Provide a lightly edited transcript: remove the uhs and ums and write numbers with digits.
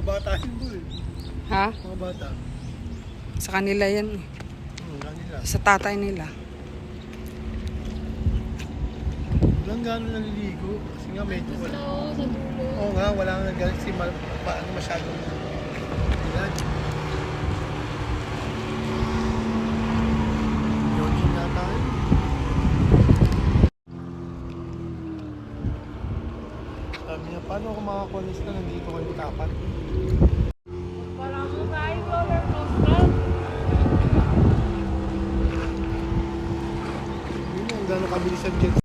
Mga bata yun doon eh. Ha? Mga bata. Sa kanila yan. Kanila. Sa tatay nila. Walang gano'n naliligo. Kasi nga medyo wala. Sa dulo. Oo nga, wala nga nagalit si paano masyadong ilan. Jogging na tayo. Sabi niya, paano ako makakonis na nandito kayo tapat? Parang mo tayo roller coaster. Yun ang gano'ng kabilis ang jet